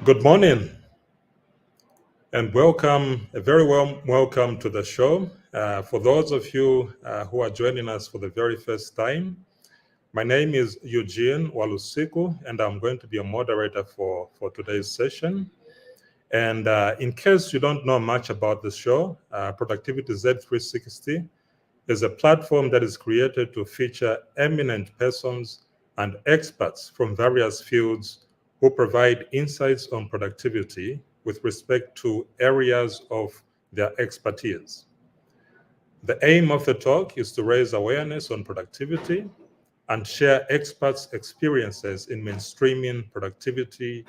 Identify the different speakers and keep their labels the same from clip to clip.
Speaker 1: Good morning and welcome, a very warm welcome to the show. For those of you who are joining us for the very first time, my name is Eugene Walusiku and I'm going to be a moderator for today's session. And in case you don't know much about the show, Productivity Z360 is a platform that is created to feature eminent persons and experts from various fields who provide insights on productivity with respect to areas of their expertise. The aim of the talk is to raise awareness on productivity and share experts' experiences in mainstreaming productivity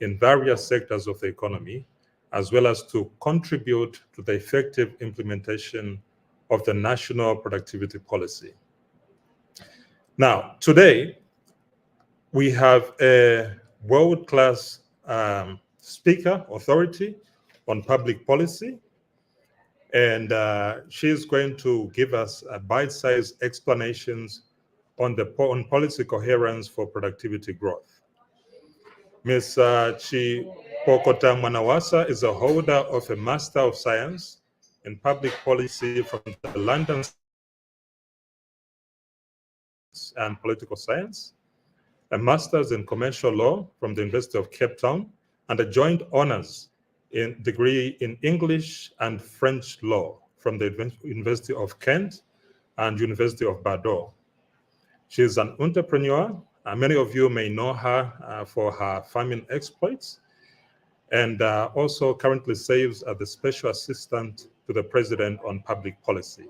Speaker 1: in various sectors of the economy, as well as to contribute to the effective implementation of the National Productivity Policy. Now, today, we have a world-class speaker, authority on public policy, and she's going to give us bite-sized explanations on policy coherence for productivity growth. Ms. Chipokota Mwanawasa is a holder of a Master of Science in Public Policy from the London and Political Science, a Master's in Commercial Law from the University of Cape Town, and a joint honors degree in English and French law from the University of Kent and University of Bordeaux. She is an entrepreneur. Many of you may know her for her farming exploits, and also currently serves as the Special Assistant to the President on Public Policy.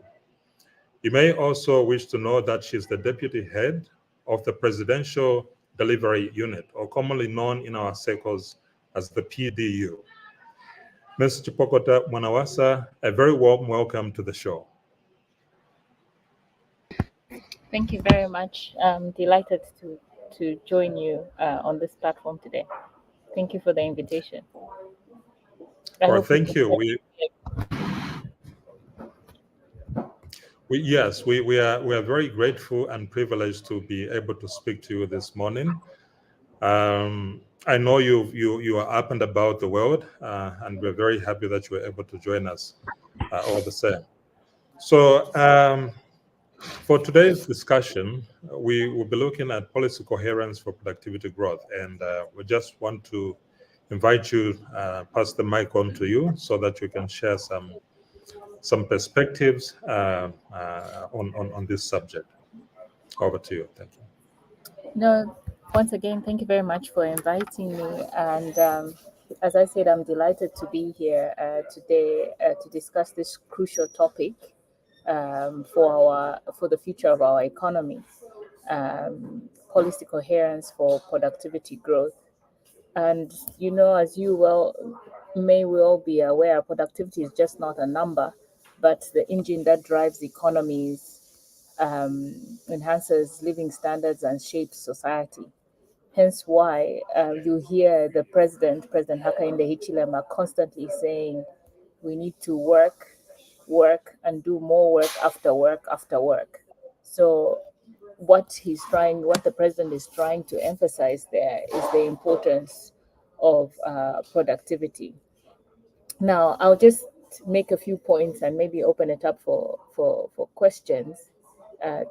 Speaker 1: You may also wish to know that she's the Deputy Head of the Presidential Delivery Unit, or commonly known in our circles as the PDU. Ms. Chipokota Mwanawasa, a very warm welcome to the show.
Speaker 2: Thank you very much. I'm delighted to join you on this platform today. Thank you for the invitation.
Speaker 1: Well, thank you. We are very grateful and privileged to be able to speak to you this morning. I know you are up and about the world, and we're very happy that you were able to join us all the same. So for today's discussion, we will be looking at policy coherence for productivity growth, and we just want to invite you, pass the mic on to you so that you can share some perspectives on this subject. Over to you. Thank you.
Speaker 2: No, once again, thank you very much for inviting me. And as I said, I'm delighted to be here today to discuss this crucial topic for the future of our economy, policy coherence for productivity growth. And as you may well be aware, productivity is just not a number, but the engine that drives economies, enhances living standards, and shapes society. Hence why you hear the President Hakainde Hichilema, constantly saying we need to work, and do more work after work after work. So what the President is trying to emphasize there is the importance of productivity. Now, I'll just make a few points and maybe open it up for questions,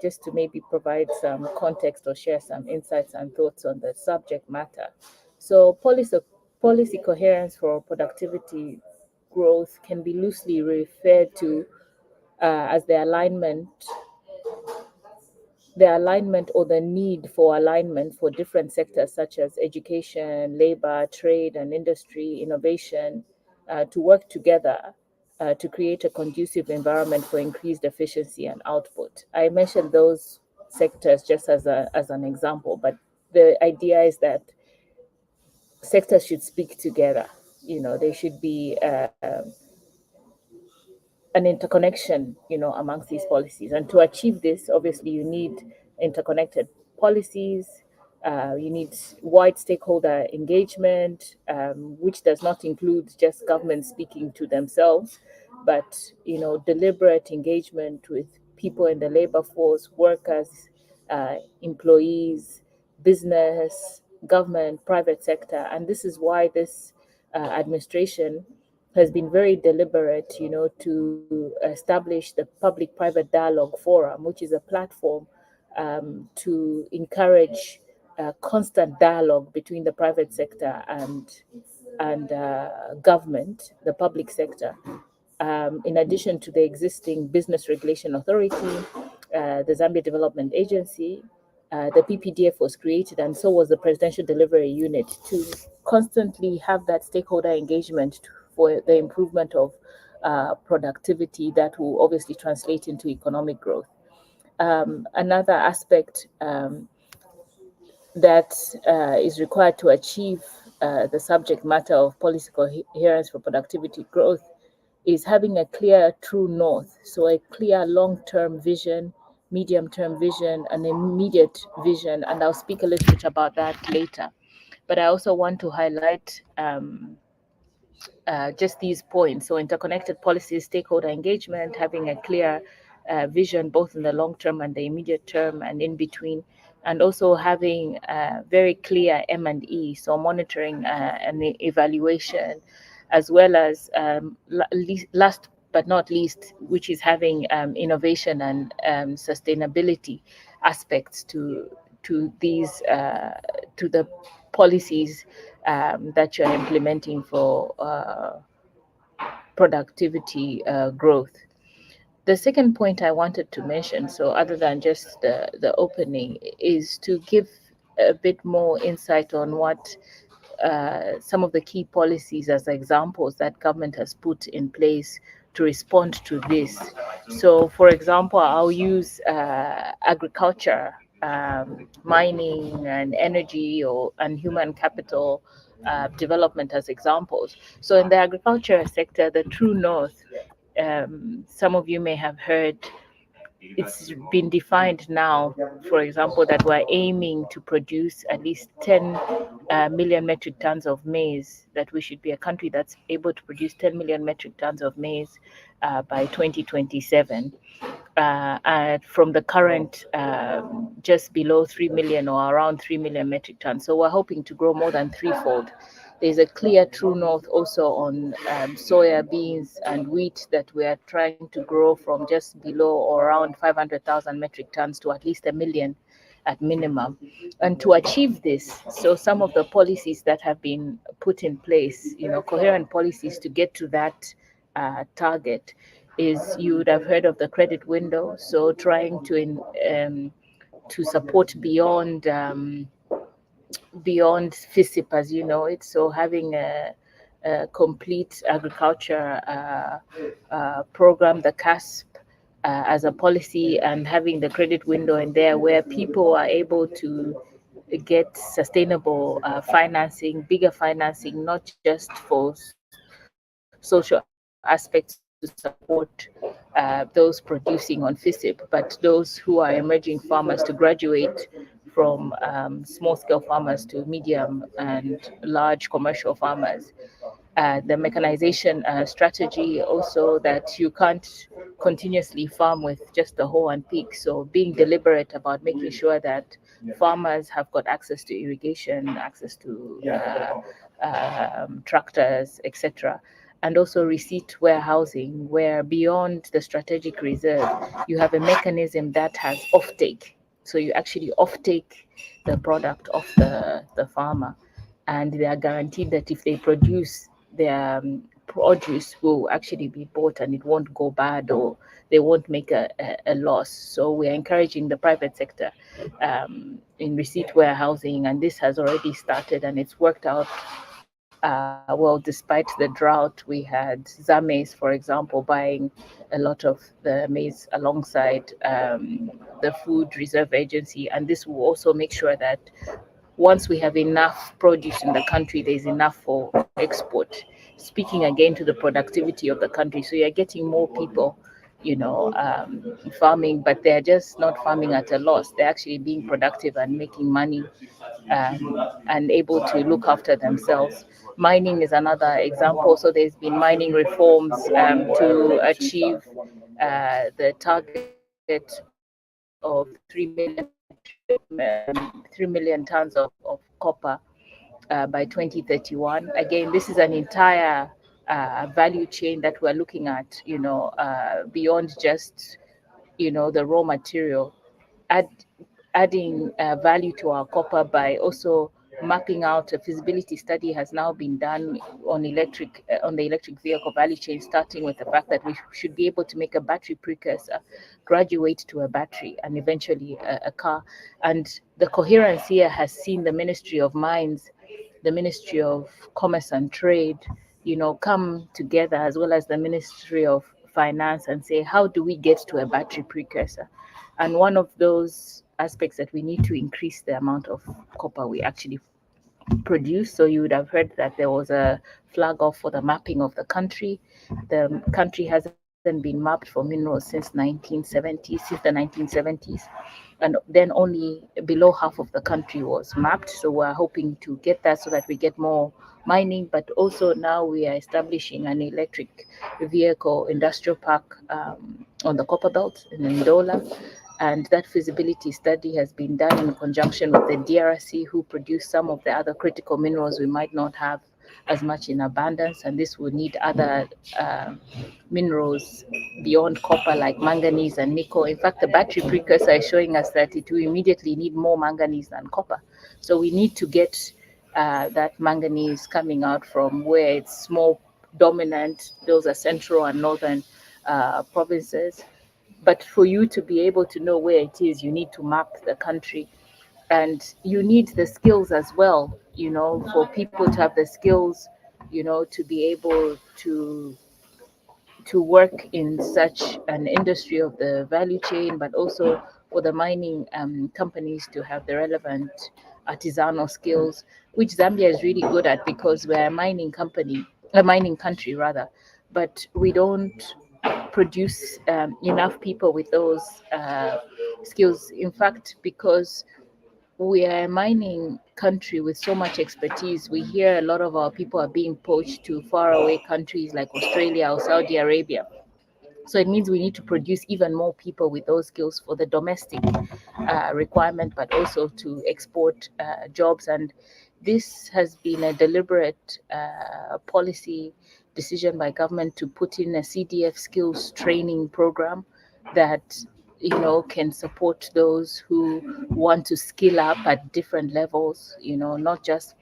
Speaker 2: just to maybe provide some context or share some insights and thoughts on the subject matter. So policy coherence for productivity growth can be loosely referred to as the alignment or the need for alignment for different sectors such as education, labor, trade, and industry, innovation, to work together to create a conducive environment for increased efficiency and output. I mentioned those sectors just as an example, but the idea is that sectors should speak together. There should be an interconnection, amongst these policies. And to achieve this, obviously, you need interconnected policies. You need wide stakeholder engagement, which does not include just government speaking to themselves, but deliberate engagement with people in the labor force, workers, employees, business, government, private sector. And this is why this administration has been very deliberate, to establish the public-private dialogue forum, which is a platform to encourage constant dialogue between the private sector and government, the public sector. In addition to the existing Business Regulation Authority, the Zambia Development Agency, the PPDF was created, and so was the Presidential Delivery Unit, to constantly have that stakeholder engagement for the improvement of productivity that will obviously translate into economic growth. Another aspect that is required to achieve the subject matter of policy coherence for productivity growth is having a clear true north. So a clear long-term vision, medium-term vision, and immediate vision. And I'll speak a little bit about that later. But I also want to highlight just these points. So interconnected policies, stakeholder engagement, having a clear vision both in the long term and the immediate term and in between, and also having very clear M&E, so monitoring and evaluation, as well as last but not least, which is having innovation and sustainability aspects to these to the policies that you're implementing for productivity growth. The second point I wanted to mention, so other than just the opening, is to give a bit more insight on what some of the key policies as examples that government has put in place to respond to this. So, for example, I'll use agriculture, mining, and energy and human capital development as examples. So, in the agriculture sector, the True North, some of you may have heard, it's been defined now, for example, that we're aiming to produce at least 10 million metric tons of maize, that we should be a country that's able to produce 10 million metric tons of maize by 2027. From the current just below 3 million or around 3 million metric tons. So we're hoping to grow more than threefold. There's a clear true north also on soya beans and wheat that we are trying to grow from just below or around 500,000 metric tons to at least 1 million at minimum. And to achieve this, so some of the policies that have been put in place, coherent policies to get to that target, is you would have heard of the credit window. So trying to support beyond FISIP, as you know it. So having a complete agriculture program, the CASP, as a policy, and having the credit window in there where people are able to get sustainable financing, bigger financing, not just for social aspects to support those producing on FISIP, but those who are emerging farmers to graduate from small-scale farmers to medium and large commercial farmers. The mechanization strategy also, that you can't continuously farm with just the hoe and pick. So being deliberate about making sure that farmers have got access to irrigation, access to tractors, etc. And also receipt warehousing, where beyond the strategic reserve, you have a mechanism that has offtake. So you actually offtake the product of the farmer, and they are guaranteed that if they produce, their produce will actually be bought and it won't go bad, or they won't make a loss. So we are encouraging the private sector in receipt warehousing, and this has already started and it's worked out well. Despite the drought, we had Zames, for example, buying a lot of the maize alongside the Food Reserve Agency, and this will also make sure that once we have enough produce in the country, there's enough for export, speaking again to the productivity of the country. So you're getting more people, farming, but they're just not farming at a loss. They're actually being productive and making money, and able to look after themselves. Mining is another example. So there's been mining reforms to achieve the target of 3 million tons of copper by 2031. Again, this is an entire value chain that we're looking at, beyond just, the raw material, adding value to our copper by also mapping out. A feasibility study has now been done on the electric vehicle value chain, starting with the fact that we should be able to make a battery precursor, graduate to a battery, and eventually a car. And the coherence here has seen the Ministry of Mines, the Ministry of Commerce and Trade, come together, as well as the Ministry of Finance, and say, how do we get to a battery precursor? And one of those aspects that we need to increase the amount of copper we actually produce. So you would have heard that there was a flag off for the mapping of the country. The country hasn't been mapped for minerals since the 1970s. And then only below half of the country was mapped. So we're hoping to get that so that we get more mining. But also now we are establishing an electric vehicle industrial park on the copper belt in Ndola. And that feasibility study has been done in conjunction with the DRC, who produce some of the other critical minerals we might not have as much in abundance. And this will need other minerals beyond copper, like manganese and nickel. In fact, the battery precursor is showing us that it will immediately need more manganese than copper. So we need to get that manganese coming out from where it's more dominant. Those are central and northern provinces. But for you to be able to know where it is, you need to map the country. And you need the skills as well, for people to have the skills, to be able to work in such an industry of the value chain, but also for the mining companies to have the relevant artisanal skills, which Zambia is really good at, because we're a mining country rather, but we don't produce enough people with those skills. In fact, because we are a mining country with so much expertise, we hear a lot of our people are being poached to faraway countries like Australia or Saudi Arabia. So it means we need to produce even more people with those skills for the domestic requirement, but also to export jobs. And this has been a deliberate policy decision by government to put in a CDF skills training program that can support those who want to skill up at different levels, not just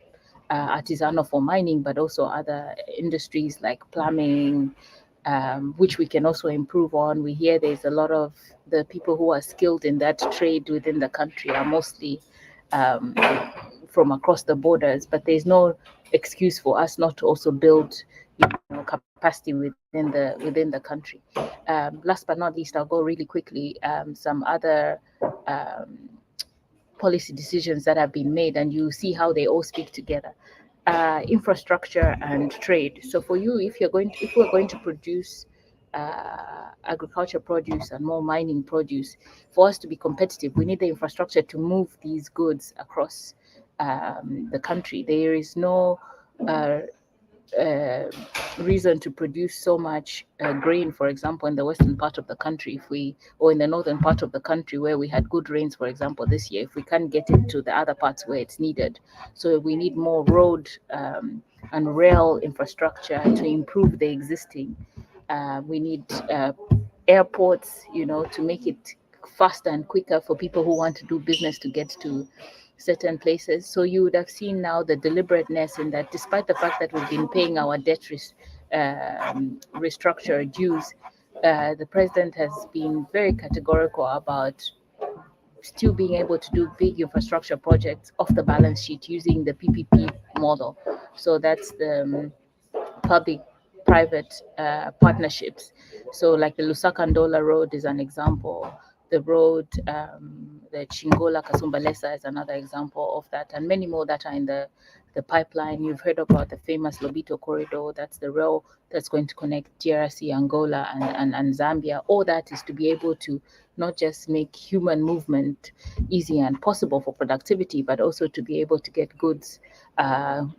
Speaker 2: artisanal for mining, but also other industries like plumbing, which we can also improve on. We hear there's a lot of the people who are skilled in that trade within the country are mostly from across the borders, but there's no excuse for us not to also build capacity within the country. Last but not least, I'll go really quickly. Some other policy decisions that have been made, and you see how they all speak together. Infrastructure and trade. So for you, if we're going to produce agriculture produce and more mining produce, for us to be competitive, we need the infrastructure to move these goods across the country. There is no reason to produce so much grain, for example, in the western part of the country, or in the northern part of the country where we had good rains, for example, this year, if we can't get it to the other parts where it's needed. So we need more road and rail infrastructure to improve the existing. We need airports, to make it faster and quicker for people who want to do business to get to certain places. So you would have seen now the deliberateness in that, despite the fact that we've been paying our debt restructure dues, the president has been very categorical about still being able to do big infrastructure projects off the balance sheet using the PPP model. So that's the public-private partnerships. So like the Lusaka-Ndola Road is an example. The road, the Chingola-Kasumbalesa is another example of that, and many more that are in the pipeline. You've heard about the famous Lobito corridor. That's the rail that's going to connect DRC, Angola, and Zambia. All that is to be able to not just make human movement easy and possible for productivity, but also to be able to get goods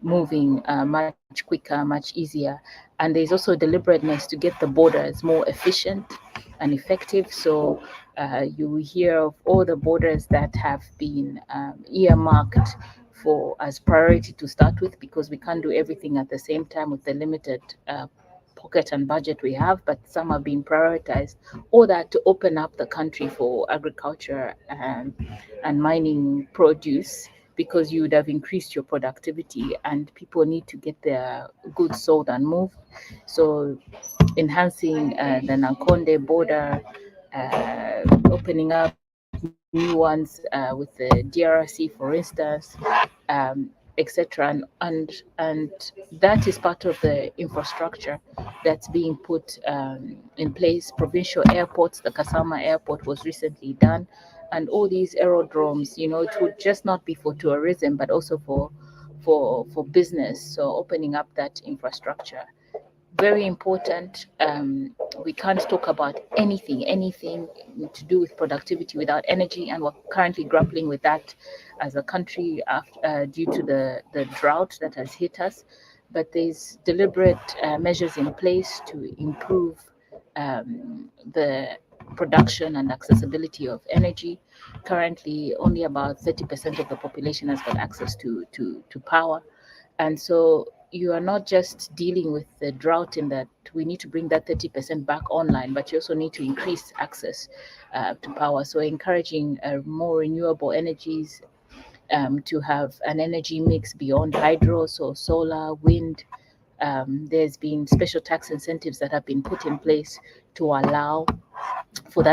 Speaker 2: moving much quicker, much easier. And there's also deliberateness to get the borders more efficient and effective. So you hear of all the borders that have been earmarked as priority to start with, because we can't do everything at the same time with the limited pocket and budget we have, but some are being prioritized, or that to open up the country for agriculture and mining produce, because you would have increased your productivity and people need to get their goods sold and moved. So enhancing the Nankonde border, opening up new ones with the DRC, for instance, etc. And that is part of the infrastructure that's being put in place. Provincial airports, the Kasama airport was recently done, and all these aerodromes. It would just not be for tourism, but also for business. So opening up that infrastructure, very important. We can't talk about anything to do with productivity without energy, and we're currently grappling with that as a country due to the drought that has hit us. But there's deliberate measures in place to improve the production and accessibility of energy. Currently, only about 30% of the population has got access to power. And so you are not just dealing with the drought in that we need to bring that 30% back online, but you also need to increase access to power. So encouraging more renewable energies, to have an energy mix beyond hydro, so solar, wind. There's been special tax incentives that have been put in place to allow for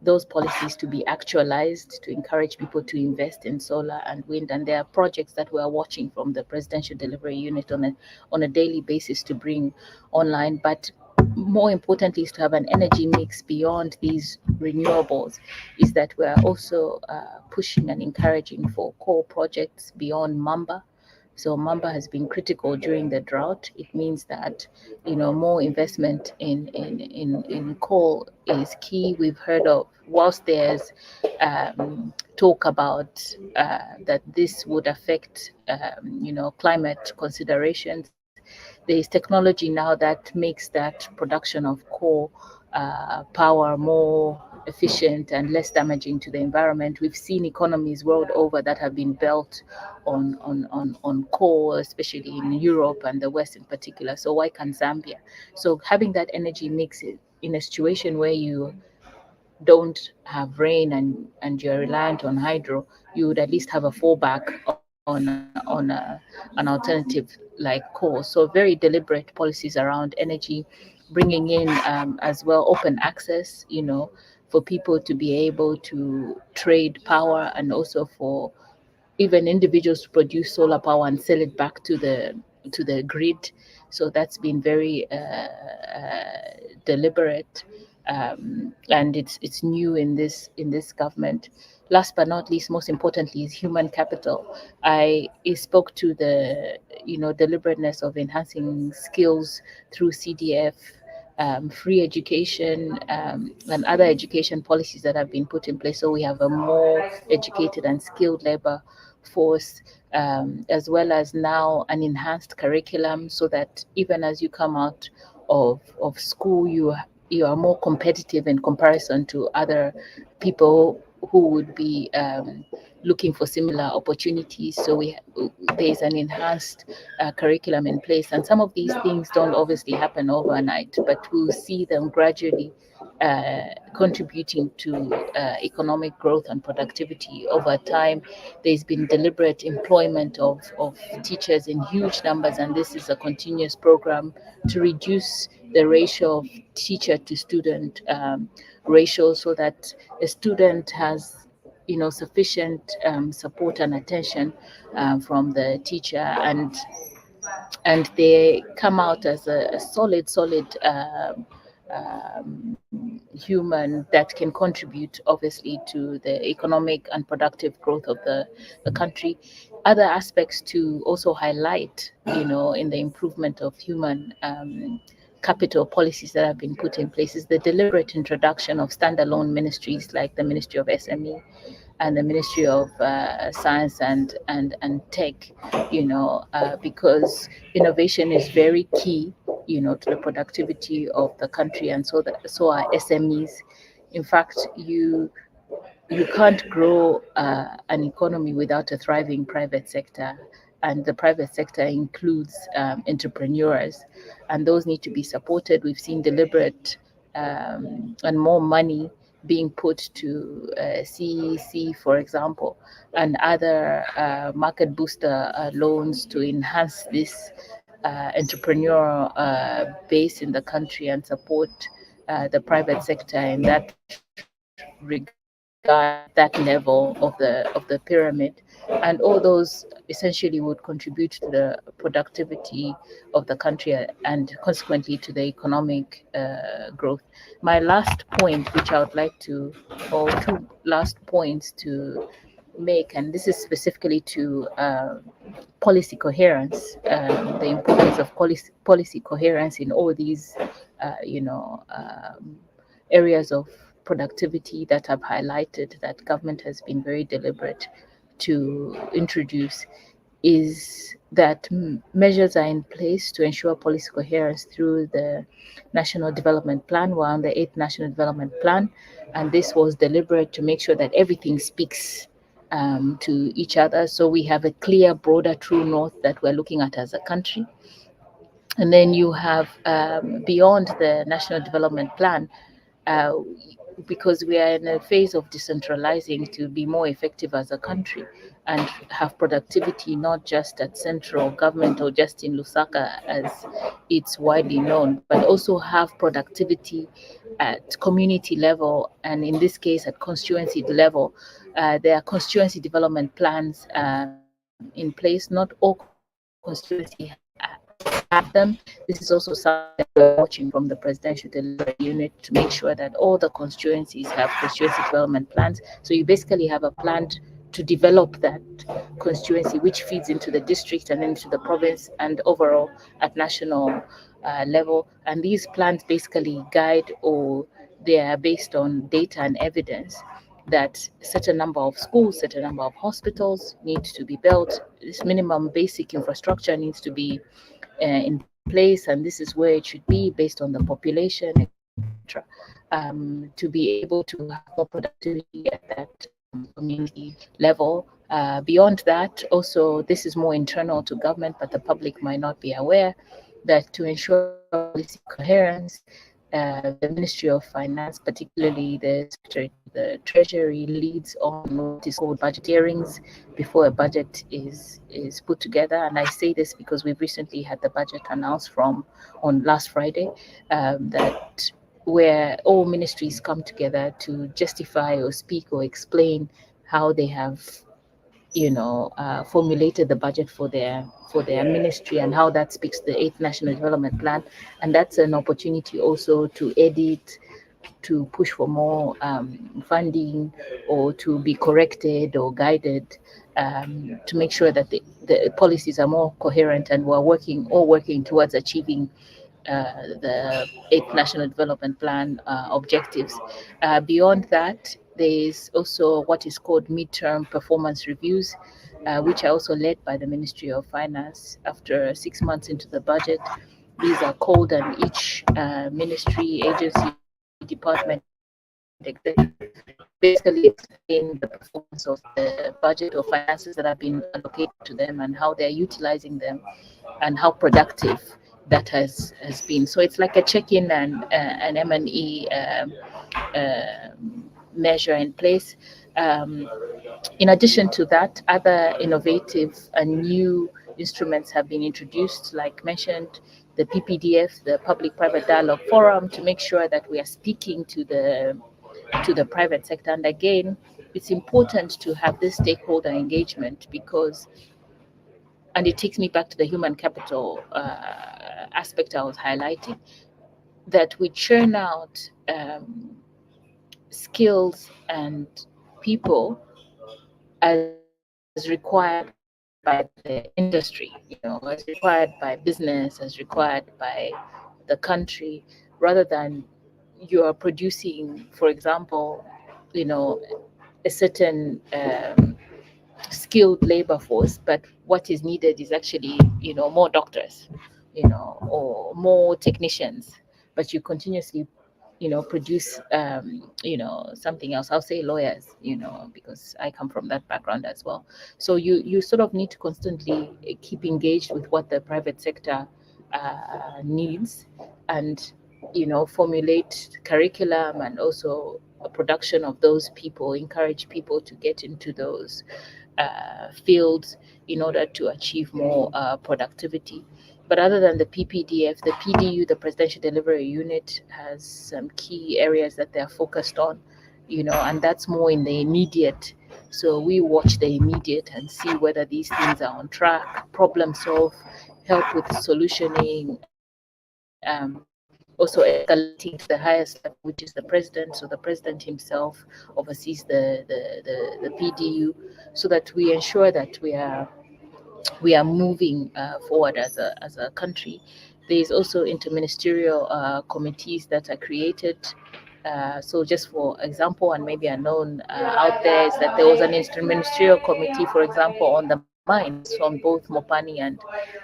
Speaker 2: those policies to be actualized, to encourage people to invest in solar and wind. And there are projects that we're watching from the Presidential Delivery Unit on a daily basis to bring online. But more importantly is to have an energy mix beyond these renewables, is that we're also pushing and encouraging for core projects beyond Mamba. So Mamba has been critical during the drought. It means that more investment in coal is key. We've heard of, whilst there's talk about that this would affect climate considerations, there is technology now that makes that production of coal power more efficient and less damaging to the environment. We've seen economies world over that have been built on coal, especially in Europe and the West in particular. So why can't Zambia? So having that energy mix in a situation where you don't have rain and you're reliant on hydro, you would at least have a fallback on an alternative like coal. So very deliberate policies around energy, bringing in as well open access, for people to be able to trade power, and also for even individuals to produce solar power and sell it back to the grid. So that's been very deliberate, and it's new in this government. Last but not least, most importantly, is human capital. I spoke to the deliberateness of enhancing skills through CDF, free education, and other education policies that have been put in place. So we have a more educated and skilled labor force, as well as now an enhanced curriculum, so that even as you come out of school, you are more competitive in comparison to other people who would be looking for similar opportunities. So there's an enhanced curriculum in place, and some of these things don't obviously happen overnight, but we'll see them gradually contributing to economic growth and productivity over time. There's been deliberate employment of teachers in huge numbers, and this is a continuous program to reduce the ratio of teacher to student ratio, so that a student has sufficient support and attention from the teacher, and they come out as a solid human that can contribute obviously to the economic and productive growth of the country. Other aspects to also highlight, in the improvement of human capital policies that have been put in place, is the deliberate introduction of standalone ministries like the Ministry of SME and the Ministry of Science and Tech, because innovation is very key, to the productivity of the country, and so are SMEs. In fact, you can't grow an economy without a thriving private sector, and the private sector includes entrepreneurs, and those need to be supported. We've seen deliberate and more money being put to CEC, for example, and other market booster loans to enhance this entrepreneurial base in the country and support the private sector in that regard, that level of the pyramid, and all those essentially would contribute to the productivity of the country and consequently to the economic growth. My last point, which I would like to, or two last points to make, and this is specifically to policy coherence, the importance of policy coherence in all these, areas of productivity that I've highlighted that government has been very deliberate to introduce, is that measures are in place to ensure policy coherence through the National Development Plan. We're on the 8th National Development Plan, and this was deliberate to make sure that everything speaks to each other. So we have a clear, broader, true north that we're looking at as a country. And then you have beyond the National Development Plan, uh, because we are in a phase of decentralizing to be more effective as a country and have productivity not just at central government or just in Lusaka as it's widely known, but also have productivity at community level, and in this case at constituency level. There are constituency development plans in place. Not all constituencies have them. This is also something that we're watching from the Presidential Delivery Unit to make sure that all the constituencies have constituency development plans. So you basically have a plan to develop that constituency, which feeds into the district and into the province and overall at national level. And these plans basically guide, or they are based on data and evidence that certain number of schools, certain number of hospitals need to be built. This minimum basic infrastructure needs to be in place, and this is where it should be based on the population, etc. To be able to have more productivity at that community level. Beyond that, also, this is more internal to government, but the public might not be aware that to ensure policy coherence, the Ministry of Finance, particularly the Secretary of the Treasury, leads on what is called budget hearings before a budget is put together. And I say this because we've recently had the budget announced on last Friday, that where all ministries come together to justify or speak or explain how they have formulated the budget for their ministry and how that speaks to the 8th National Development Plan. And that's an opportunity also to edit, to push for more funding, or to be corrected or guided, to make sure that the policies are more coherent and we're working towards achieving the 8th National Development Plan objectives. Beyond that, there is also what is called midterm performance reviews, which are also led by the Ministry of Finance after 6 months into the budget. These are called, and each ministry, agency, department, executive basically explain the performance of the budget or finances that have been allocated to them and how they're utilizing them and how productive that has been. So it's like a check-in and an M&E measure in place. In addition to that, other innovative and new instruments have been introduced, like mentioned, the PPDF, the Public-Private Dialogue Forum, to make sure that we are speaking to the private sector. And again, it's important to have this stakeholder engagement because, and it takes me back to the human capital aspect I was highlighting, that we churn out skills and people as required by the industry, as required by business, as required by the country, rather than you are producing, for example, a certain skilled labor force, but what is needed is actually, more doctors, or more technicians, but you continuously produce something else. I'll say lawyers, because I come from that background as well. So you sort of need to constantly keep engaged with what the private sector needs, and formulate curriculum, and also a production of those people, encourage people to get into those fields in order to achieve more productivity. But other than the PPDF, the PDU, the Presidential Delivery Unit, has some key areas that they're focused on, and that's more in the immediate. So we watch the immediate and see whether these things are on track, problem solve, help with solutioning, also escalating to the highest level, which is the president. So the president himself oversees the PDU, so that we ensure that we are moving forward as a country. There is also interministerial committees that are created. So just for example, and maybe unknown out there, is that there was an interministerial committee, for example, on the mines from both Mopani and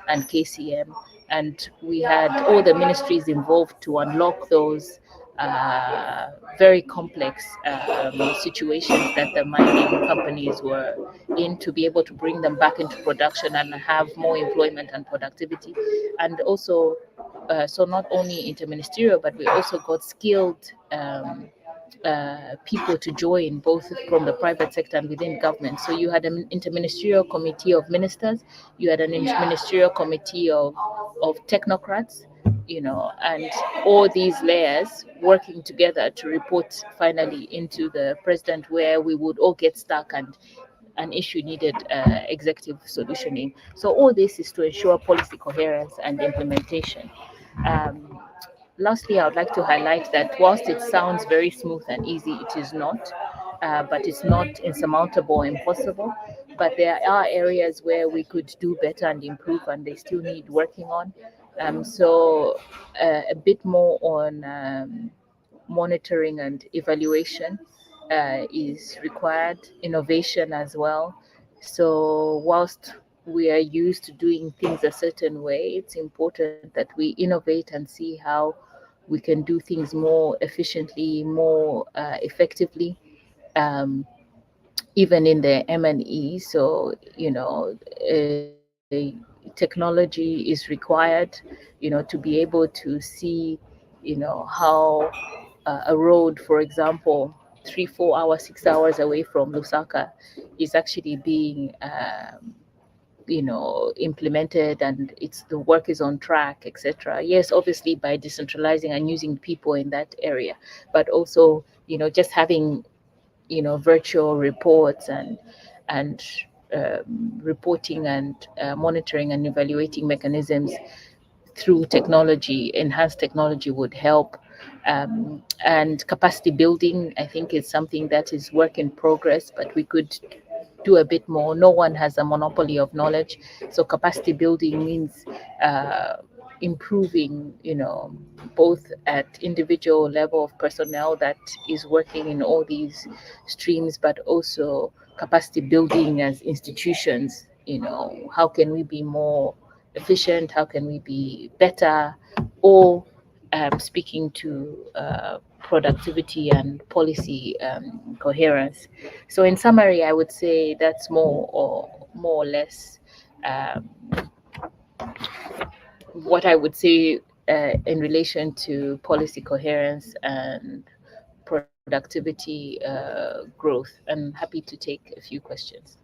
Speaker 2: KCM, and we had all the ministries involved to unlock those very complex situations that the mining companies were in, to be able to bring them back into production and have more employment and productivity. And also, so not only interministerial, but we also got skilled people to join, both from the private sector and within government. So you had an interministerial committee of ministers, you had an interministerial committee of technocrats, and all these layers working together to report finally into the president, where we would all get stuck and an issue needed executive solutioning. So all this is to ensure policy coherence and implementation. Um, Lastly, I would like to highlight that whilst it sounds very smooth and easy, it is not, but it's not insurmountable or impossible. But there are areas where we could do better and improve, and they still need working on. So a bit more on monitoring and evaluation is required, innovation as well. So whilst we are used to doing things a certain way, it's important that we innovate and see how we can do things more efficiently, more effectively, even in the M&E. So, technology is required, to be able to see, how a road, for example, 3-4 hours, 6 hours away from Lusaka is actually being implemented, and the work is on track, etc. Yes, obviously by decentralizing and using people in that area, but also just having virtual reports and reporting and monitoring and evaluating mechanisms through technology, enhanced technology, would help. And capacity building, I think, is something that is work in progress, but we could do a bit more. No one has a monopoly of knowledge, so capacity building means improving, both at individual level of personnel that is working in all these streams, but also capacity building as institutions. How can we be more efficient? How can we be better? Or speaking to productivity and policy coherence. So in summary, I would say that's more or less what I would say in relation to policy coherence and productivity growth. I'm happy to take a few questions.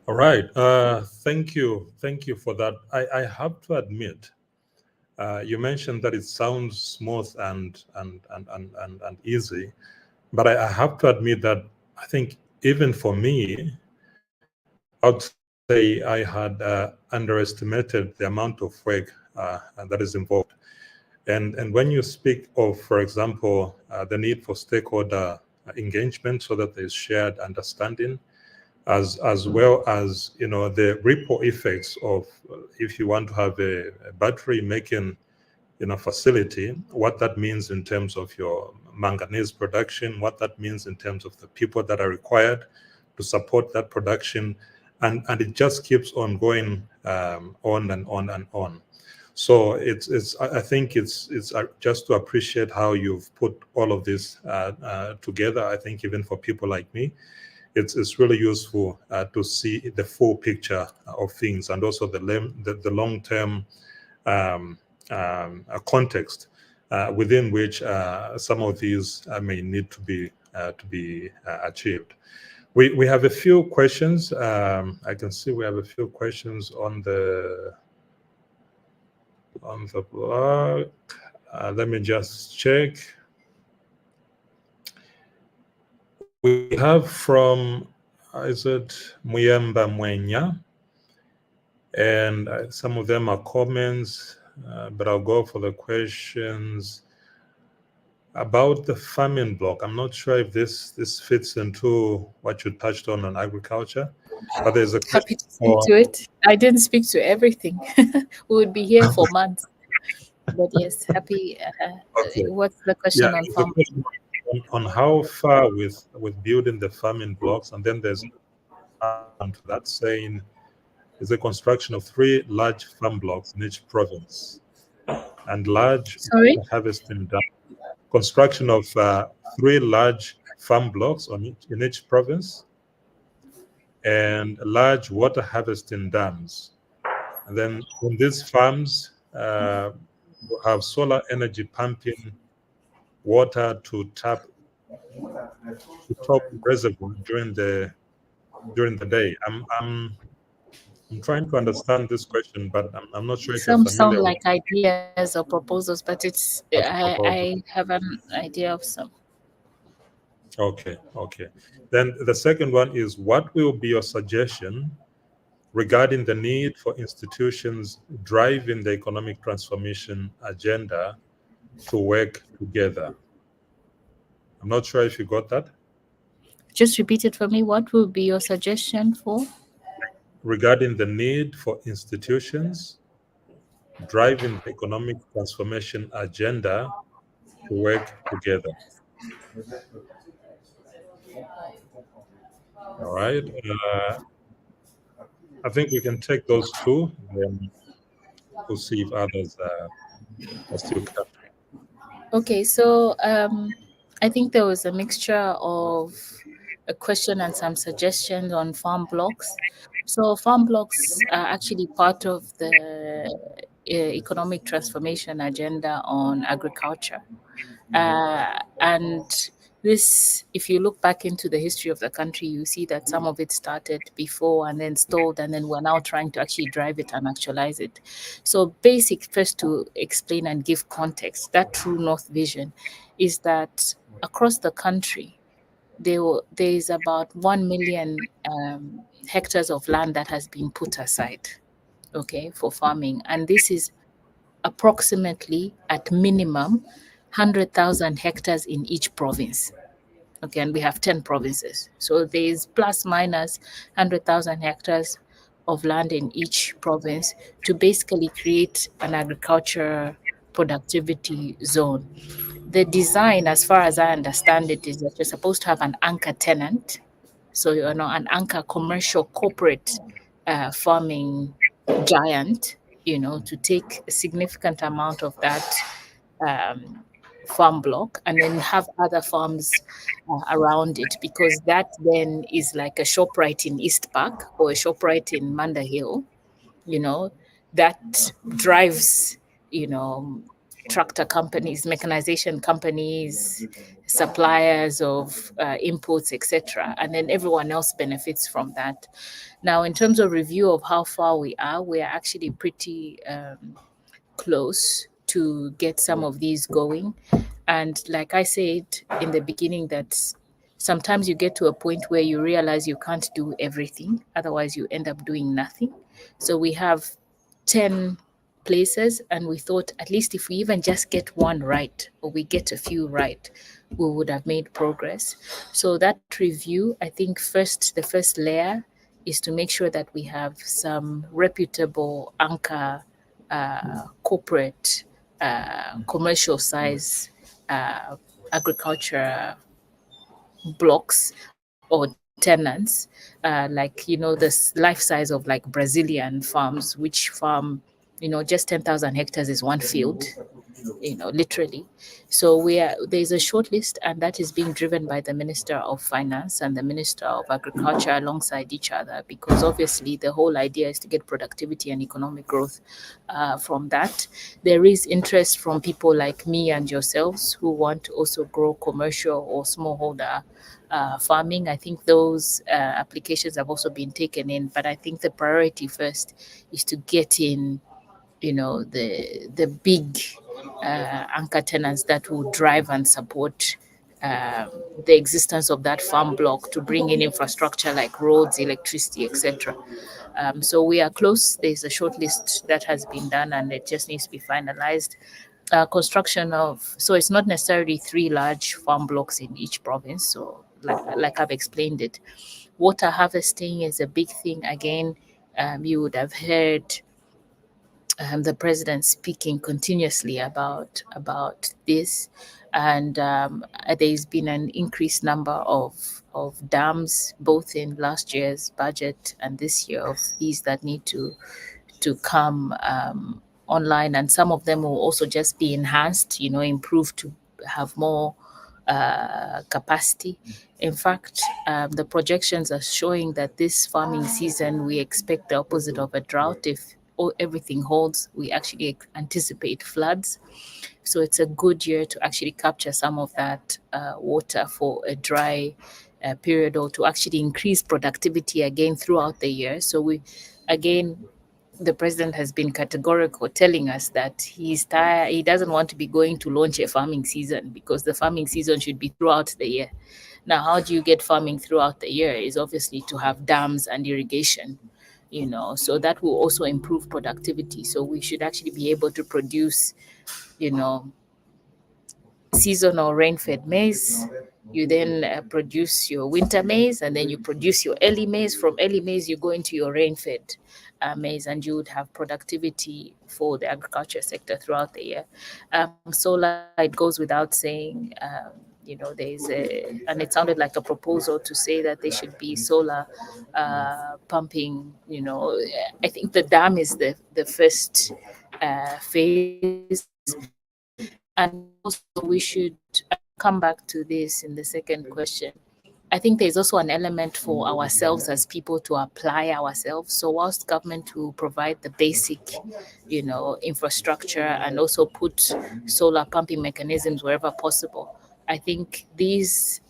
Speaker 1: All right. Thank you for that. I have to admit, you mentioned that it sounds smooth and easy, but I have to admit that I think even for me, I'd say I had underestimated the amount of work that is involved. And when you speak of, for example, the need for stakeholder engagement so that there's shared understanding, as well as the ripple effects of if you want to have a battery making facility, what that means in terms of your manganese production, what that means in terms of the people that are required to support that production, and it just keeps on going on and on and on. So I think it's just to appreciate how you've put all of this together. I think even for people like me, it's really useful to see the full picture of things, and also the long-term context within which some of these may need to be achieved. We have a few questions. I can see we have a few questions on the blog. Let me just check. We have from, is it Mayamba Mwenya? And some of them are comments, but I'll go for the questions about the farming block. I'm not sure if this fits into what you touched on agriculture, but there's a
Speaker 2: Happy to speak to it. I didn't speak to everything. We would be here for months. But yes, happy.
Speaker 1: Okay.
Speaker 2: What's the question on farm?
Speaker 1: On how far with building the farming blocks, and then there's to that saying is the construction of 3 large farm blocks in each province and large harvesting dams. Construction of 3 large farm blocks in each province and large water harvesting dams. And then on these farms, we have solar energy pumping water to top reservoir during the day. I'm trying to understand this question, but I'm not sure if
Speaker 2: some
Speaker 1: you're familiar
Speaker 2: sound like ideas or proposals, but it's I have an idea of some.
Speaker 1: Okay. Then the second one is, what will be your suggestion regarding the need for institutions driving the economic transformation agenda to work together? I'm not sure if you got that.
Speaker 2: Just repeat it for me. What will be your suggestion for?
Speaker 1: Regarding the need for institutions driving the economic transformation agenda to work together. All right. I think we can take those 2, then we'll see if others are still coming.
Speaker 2: Okay, so I think there was a mixture of a question and some suggestions on farm blocks. So farm blocks are actually part of the economic transformation agenda on agriculture. And this, if you look back into the history of the country, you see that some of it started before and then stalled, and then we're now trying to actually drive it and actualize it. So basic, first to explain and give context, that True North vision is that across the country, there is about 1 million hectares of land that has been put aside, okay, for farming. And this is approximately, at minimum, 100,000 hectares in each province. Okay, and we have 10 provinces. So there is plus minus 100,000 hectares of land in each province to basically create an agriculture productivity zone. The design, as far as I understand it, is that you're supposed to have an anchor tenant. So, an anchor commercial corporate farming giant, to take a significant amount of that farm block and then have other farms around it, because that then is like a ShopRite in East Park or a ShopRite in Manda Hill, that drives, tractor companies, mechanization companies, suppliers of inputs, etc. And then everyone else benefits from that. Now, in terms of review of how far we are actually pretty close to get some of these going. And like I said in the beginning, that sometimes you get to a point where you realize you can't do everything. Otherwise, you end up doing nothing. So we have 10 places, and we thought at least if we even just get one right, or we get a few right, we would have made progress. So that review, I think the first layer is to make sure that we have some reputable anchor corporate commercial size agriculture blocks or tenants, like the life size of like Brazilian farms, which farm just 10,000 hectares is one field, literally. So there's a short list, and that is being driven by the Minister of Finance and the Minister of Agriculture alongside each other, because obviously the whole idea is to get productivity and economic growth from that. There is interest from people like me and yourselves who want to also grow commercial or smallholder farming. I think those applications have also been taken in, but I think the priority first is to get in the big anchor tenants that will drive and support the existence of that farm block, to bring in infrastructure like roads, electricity, etc. So we are close. There's a short list that has been done, and it just needs to be finalized. Construction of, so it's not necessarily 3 large farm blocks in each province. So like I've explained it, water harvesting is a big thing. Again, you would have heard the president speaking continuously about this, and there's been an increased number of dams, both in last year's budget and this year, of these that need to come online, and some of them will also just be enhanced, improved to have more capacity. In fact, the projections are showing that this farming season we expect the opposite of a drought. If everything holds, we actually anticipate floods. So it's a good year to actually capture some of that water for a dry period, or to actually increase productivity again throughout the year. So the president has been categorical, telling us that he's tired. He doesn't want to be going to launch a farming season, because the farming season should be throughout the year. Now, how do you get farming throughout the year? Is obviously to have dams and irrigation, so that will also improve productivity. So we should actually be able to produce, seasonal rain-fed maize. You then produce your winter maize, and then you produce your early maize. From early maize, you go into your rain-fed maize, and you would have productivity for the agriculture sector throughout the year. Solar, it goes without saying, and it sounded like a proposal to say that there should be solar pumping. I think the dam is the first phase, and also we should come back to this in the second question. I think there's also an element for ourselves as people to apply ourselves. So whilst government will provide the basic, infrastructure, and also put solar pumping mechanisms wherever possible, I think these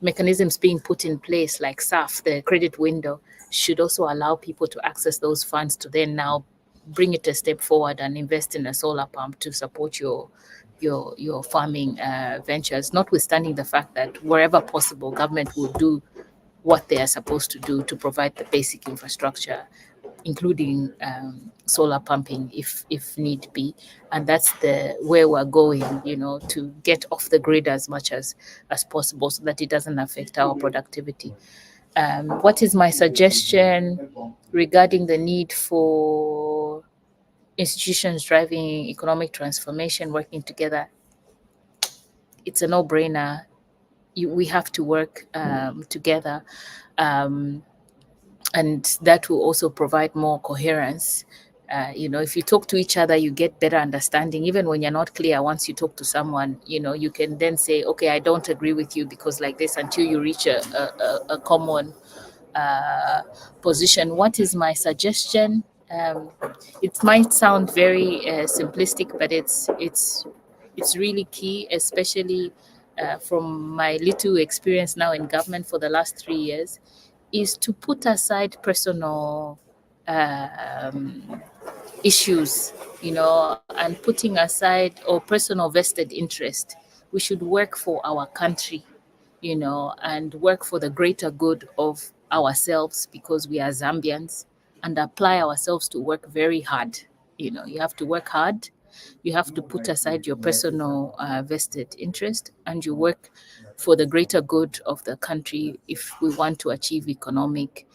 Speaker 2: mechanisms being put in place, like SAF, the credit window, should also allow people to access those funds to then now bring it a step forward and invest in a solar pump to support your farming ventures, notwithstanding the fact that wherever possible, government will do what they are supposed to do to provide the basic infrastructure, including solar pumping if need be. And that's where we're going, to get off the grid as much as possible, so that it doesn't affect our productivity. What is my suggestion regarding the need for institutions driving economic transformation working together? It's a no-brainer. We have to work together, and that will also provide more coherence. If you talk to each other, you get better understanding. Even when you're not clear, once you talk to someone, you can then say, okay, I don't agree with you because like this, until you reach a common position. What is my suggestion? It might sound very simplistic, but it's really key, especially from my little experience now in government for the last 3 years, is to put aside personal issues, and putting aside or personal vested interest. We should work for our country, and work for the greater good of ourselves, because we are Zambians, and apply ourselves to work very hard. You have to work hard. You have to put aside your personal vested interest, and you work for the greater good of the country if we want to achieve economic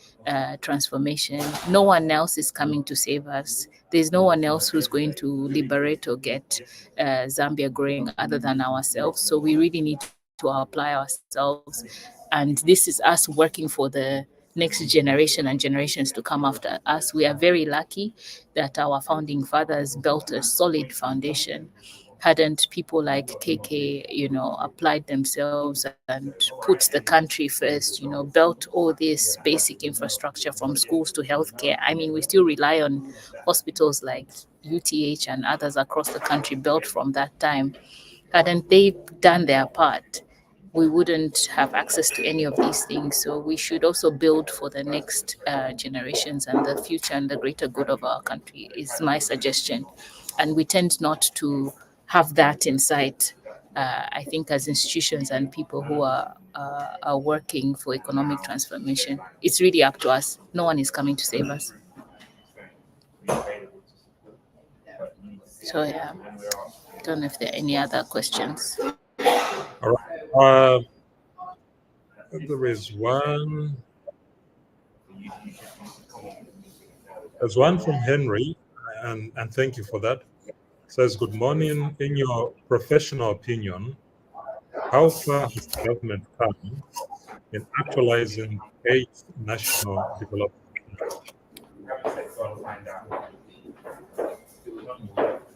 Speaker 2: transformation. No one else is coming to save us. There's no one else who's going to liberate or get Zambia growing other than ourselves. So we really need to apply ourselves. And this is us working for the next generation and generations to come after us. We are very lucky that our founding fathers built a solid foundation. Hadn't people like KK, applied themselves and put the country first, built all this basic infrastructure from schools to healthcare. I mean, we still rely on hospitals like UTH and others across the country built from that time. Hadn't they done their part, we wouldn't have access to any of these things. So we should also build for the next generations and the future and the greater good of our country, is my suggestion. And we tend not to have that in sight. I think as institutions and people who are working for economic transformation, it's really up to us. No one is coming to save us. So yeah, don't know if there are any other questions.
Speaker 1: All right. There is one. There's one from Henry, and thank you for that. Says, good morning. In your professional opinion, how far has the government come in actualizing 8 national development plans?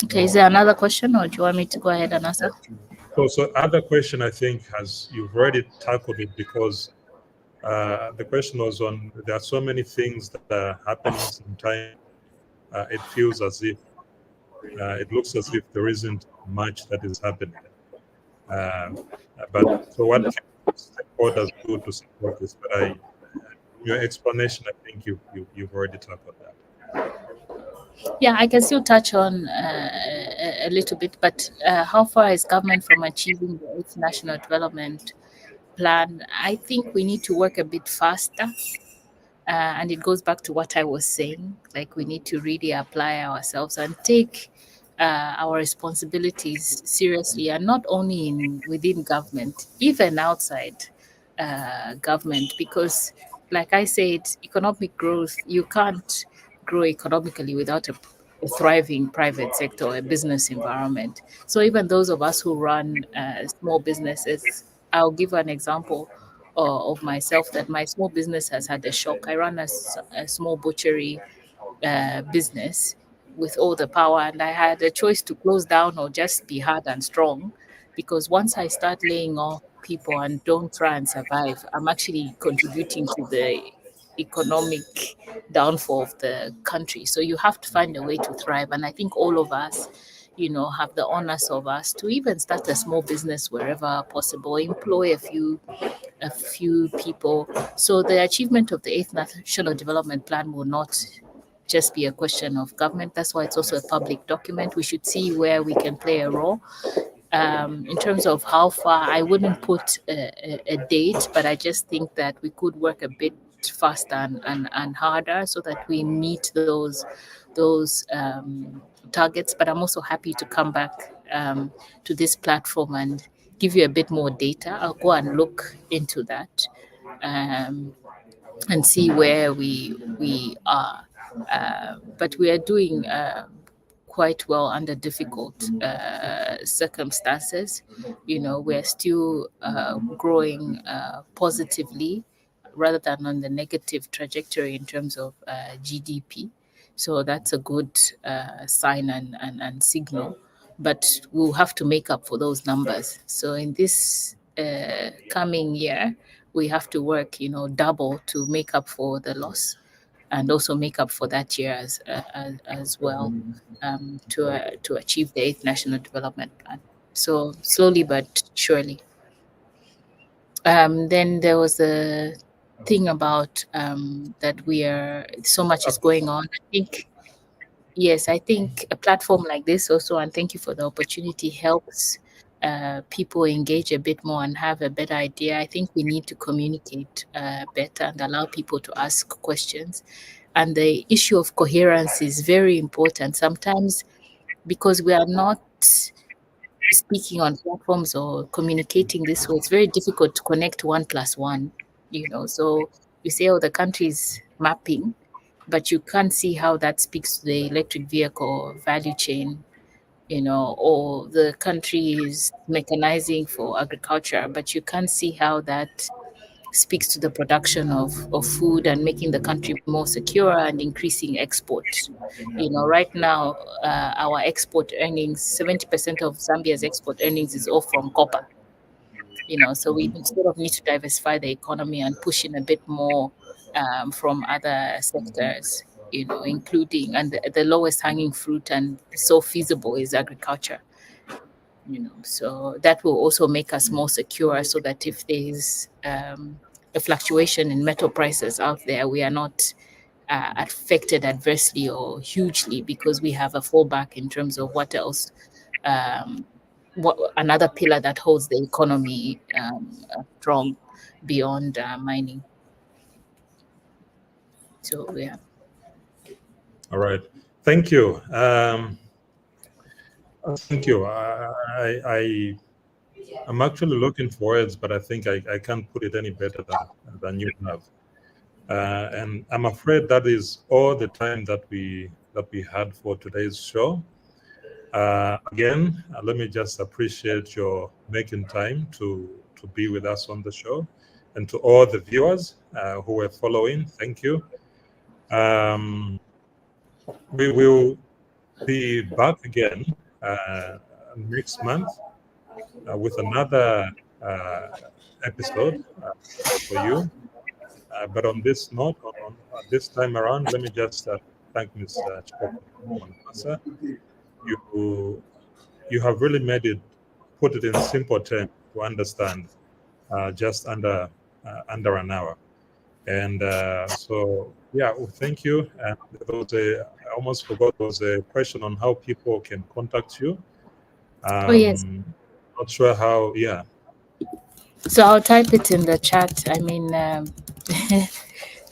Speaker 2: Okay, is there another question, or do you want me to go ahead and answer?
Speaker 1: So other question, I think, you've already tackled it, because the question was on, there are so many things that are happening sometimes. It feels as if, it looks as if there isn't much that is happening. But so what can stakeholders do to support this? But your explanation, I think you've already tackled that.
Speaker 2: Yeah, I can still touch on a little bit, but how far is government from achieving the 8th National Development Plan? I think we need to work a bit faster. And it goes back to what I was saying, like we need to really apply ourselves and take our responsibilities seriously, and not only within government, even outside government, because like I said, economic growth, you can't grow economically without a thriving private sector, a business environment. So even those of us who run small businesses, I'll give an example of myself, that my small business has had a shock. I run a small butchery business with all the power, and I had a choice to close down or just be hard and strong, because once I start laying off people and don't try and survive, I'm actually contributing to the economic downfall of the country. So you have to find a way to thrive, and I think all of us, have the onus of us to even start a small business wherever possible, employ a few people. So the achievement of the 8th National Development Plan will not just be a question of government. That's why it's also a public document. We should see where we can play a role. In terms of how far, I wouldn't put a date, but I just think that we could work a bit faster and harder so that we meet those targets. But I'm also happy to come back to this platform and give you a bit more data. I'll go and look into that and see where we are. But we are doing quite well under difficult circumstances. We're still growing positively rather than on the negative trajectory in terms of GDP. So that's a good sign and signal. But we'll have to make up for those numbers. So in this coming year, we have to work, double to make up for the loss, and also make up for that year as well, to achieve the 8th National Development Plan. So slowly but surely. Then there was a thing about that so much is going on. I think, yes, I think a platform like this also, and thank you for the opportunity, helps people engage a bit more and have a better idea. I think we need to communicate better and allow people to ask questions. And the issue of coherence is very important. Sometimes, because we are not speaking on platforms or communicating this way, it's very difficult to connect 1+1. So you say, oh, the country is mapping, but you can't see how that speaks to the electric vehicle value chain, or the country is mechanizing for agriculture, but you can't see how that speaks to the production of food and making the country more secure and increasing export. Right now, our export earnings, 70% of Zambia's export earnings is all from copper. So we sort of need to diversify the economy and push in a bit more from other sectors, including, and the lowest hanging fruit and so feasible is agriculture. So that will also make us more secure, so that if there's a fluctuation in metal prices out there, we are not affected adversely or hugely, because we have a fallback in terms of what else, what another pillar that holds the economy strong beyond mining. So yeah.
Speaker 1: All right. Thank you. Thank you. I'm actually looking for words, but I think I can't put it any better than you have. And I'm afraid that is all the time that we had for today's show. Again, let me just appreciate your making time to be with us on the show, and to all the viewers who were following. Thank you. We will be back again next month with another episode for you. But on this note, on this time around, let me just thank Ms. Chipokota Mwanawasa. You have really put it in simple terms to understand, just under an hour. And so, yeah, well, thank you. And I almost forgot, there was a question on how people can contact you.
Speaker 2: Oh yes.
Speaker 1: Not sure how. Yeah.
Speaker 2: So I'll type it in the chat. I mean,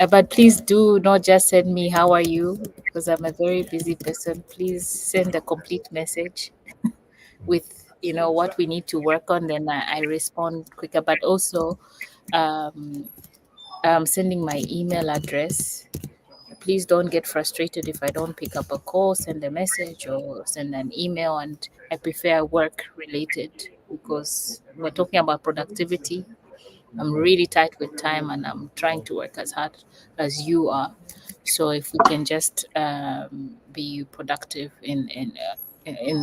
Speaker 2: but please do not just send me "How are you?" because I'm a very busy person. Please send a complete message with what we need to work on. Then I respond quicker. But also, I'm sending my email address. Please don't get frustrated if I don't pick up a call. Send a message or send an email, and I prefer work related, because we're talking about productivity. I'm really tight with time, and I'm trying to work as hard as you are. So if we can just be productive in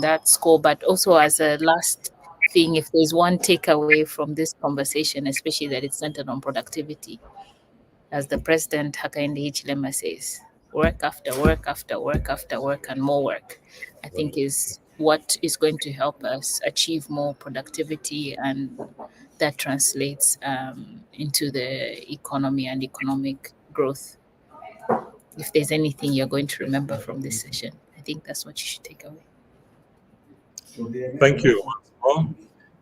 Speaker 2: that score. But also, as a last thing, if there's one takeaway from this conversation, especially that it's centered on productivity, as the president Hakainde Hichilema says, work after work after work after work and more work, I think is what is going to help us achieve more productivity, and that translates into the economy and economic growth. If there's anything you're going to remember from this session, I think that's what you should take away.
Speaker 1: Thank you once more.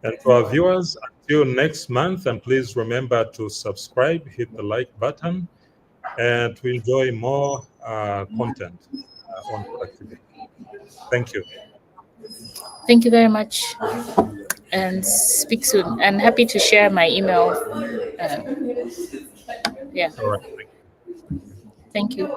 Speaker 1: And to our viewers, until next month, and please remember to subscribe, hit the like button, and to enjoy more content on productivity. Thank you.
Speaker 2: Thank you very much, and speak soon. And happy to share my email. Yeah.
Speaker 1: All right.
Speaker 2: Thank you.